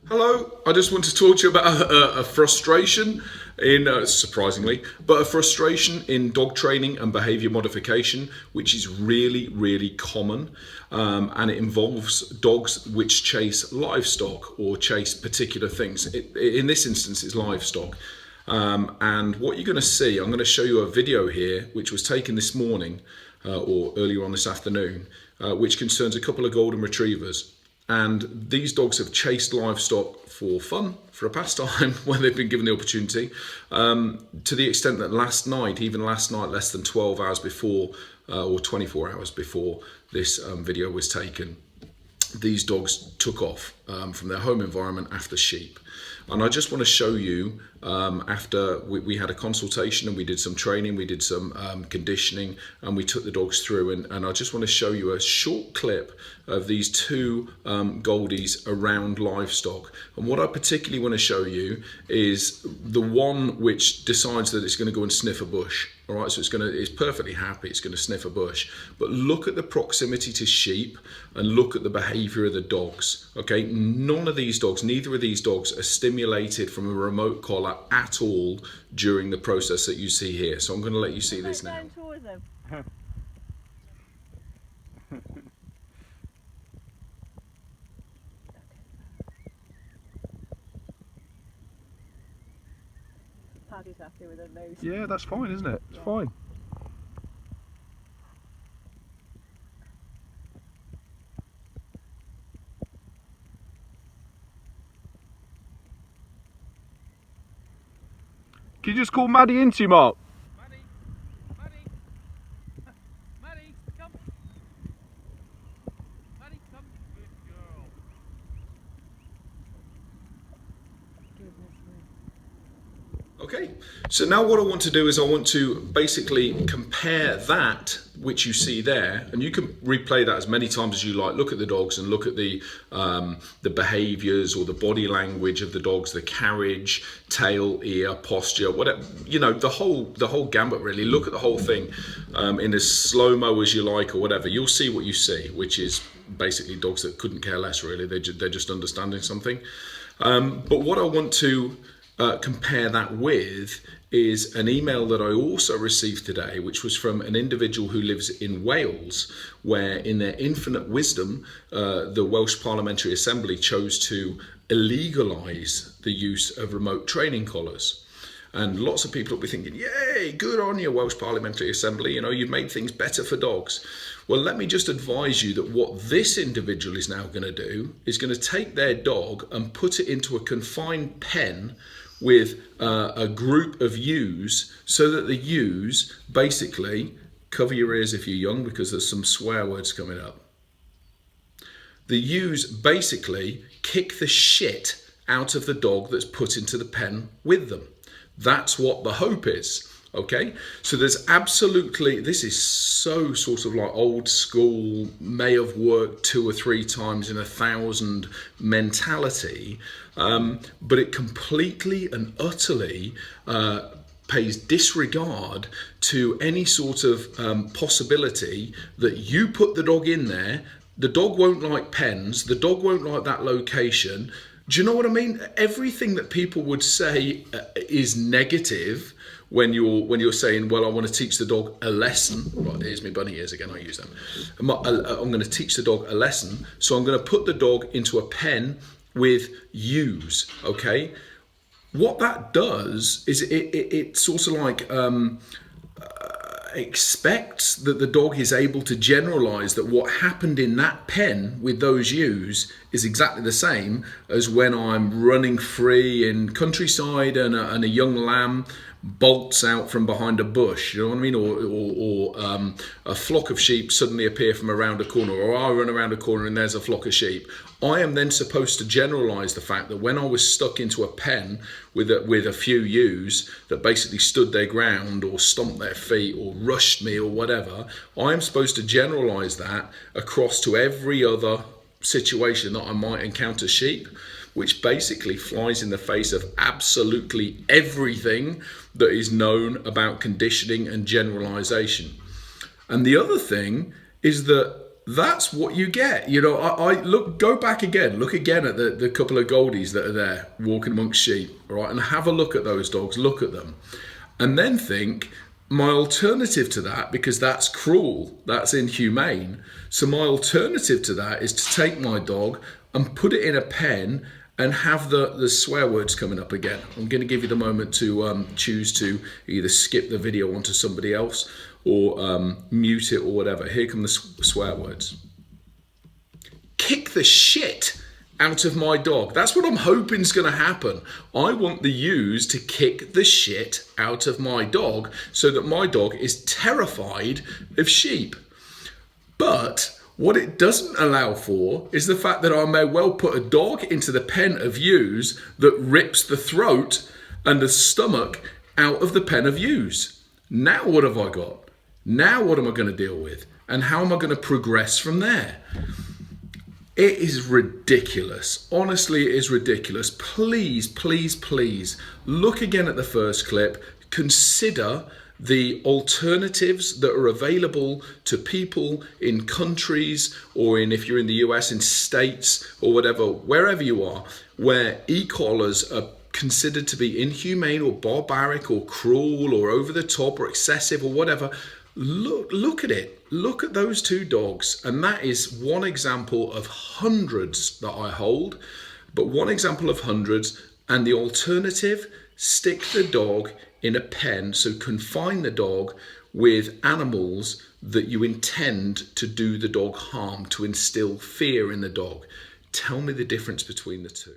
Hello, I just want to talk to you about a frustration in, surprisingly, but a frustration in dog training and behavior modification, which is really, really common. And it involves dogs which chase livestock or chase particular things. In this instance, it's livestock. And what you're going to see, I'm going to show you a video here, which was taken this morning or earlier on this afternoon, which concerns a couple of golden retrievers. And these dogs have chased livestock for fun, for a pastime, when they've been given the opportunity, to the extent that last night, less than 12 hours before, or 24 hours before this video was taken, these dogs took off from their home environment after sheep. And I just want to show you, after we had a consultation and we did some training, we did some conditioning, and we took the dogs through, and I just want to show you a short clip of these two Goldies around livestock. And what I particularly want to show you is the one which decides that it's going to go and sniff a bush. All right, so it's perfectly happy, it's going to sniff a bush. But look at the proximity to sheep and look at the behavior of the dogs. Okay, none of these dogs, neither of these dogs are stimulated from a remote collar at all during the process that you see here. So I'm going to let you see this now. Paddy's happy with it, Lucy. Yeah, that's fine, isn't it? It's fine. Can you just call Maddie into you, Mark? Maddie, Maddie, come. Maddie, come. Good girl. Okay, so now what I want to do is I want to basically compare that which you see there, and you can replay that as many times as you like. Look at the dogs and look at the behaviors or the body language of the dogs, the carriage, tail, ear, posture, whatever, you know, the whole gambit really. Look at the whole thing in as slow-mo as you like or whatever. You'll see what you see, which is basically dogs that couldn't care less really. They're just understanding something. But what I want to compare that with is an email that I also received today, which was from an individual who lives in Wales, where in their infinite wisdom, the Welsh Parliamentary Assembly chose to illegalise the use of remote training collars. And lots of people will be thinking, yay, good on you, Welsh Parliamentary Assembly, you know, you've made things better for dogs. Well, let me just advise you that what this individual is now going to do is going to take their dog and put it into a confined pen with a group of ewes, so that the ewes basically, cover your ears if you're young because there's some swear words coming up. The ewes basically kick the shit out of the dog that's put into the pen with them. That's what the hope is. Okay, so there's absolutely, this is so sort of like old school, may have worked 2 or 3 times in 1,000 mentality, but it completely and utterly pays disregard to any sort of possibility that you put the dog in there. The dog won't like pens, the dog won't like that location. Do you know what I mean? Everything that people would say is negative when you're saying, well, I want to teach the dog a lesson. Right, here's my bunny ears again, I use them. I'm going to teach the dog a lesson, so I'm going to put the dog into a pen with ewes, okay? What that does is it sort of like expects that the dog is able to generalize that what happened in that pen with those ewes is exactly the same as when I'm running free in countryside and a young lamb bolts out from behind a bush, you know what I mean? Or a flock of sheep suddenly appear from around a corner, or I run around a corner and there's a flock of sheep. I am then supposed to generalize the fact that when I was stuck into a pen with a few ewes that basically stood their ground or stomped their feet or rushed me or whatever, I am supposed to generalize that across to every other situation that I might encounter sheep, which basically flies in the face of absolutely everything that is known about conditioning and generalization. And the other thing is that that's what you get. You know, I look, go back again, look again at the couple of goldies that are there walking amongst sheep, all right, and have a look at those dogs, look at them, and then think, my alternative to that, because that's cruel, that's inhumane, so my alternative to that is to take my dog and put it in a pen and have the swear words coming up again. I'm going to give you the moment to choose to either skip the video onto somebody else or mute it or whatever. Here come the swear words. Kick the shit out of my dog. That's what I'm hoping is going to happen. I want the ewes to kick the shit out of my dog so that my dog is terrified of sheep. But what it doesn't allow for is the fact that I may well put a dog into the pen of ewes that rips the throat and the stomach out of the pen of ewes. Now what have I got? Now what am I going to deal with? And how am I going to progress from there? It is ridiculous. Honestly, it is ridiculous. Please, please, please look again at the first clip. Consider the alternatives that are available to people in countries or if you're in the US, in states or whatever, wherever you are, where e-collars are considered to be inhumane or barbaric or cruel or over the top or excessive or whatever. Look at it. Look at those two dogs. And that is one example of hundreds that I hold, but one example of hundreds. And the alternative, stick the dog in a pen, so confine the dog with animals that you intend to do the dog harm, to instill fear in the dog. Tell me the difference between the two.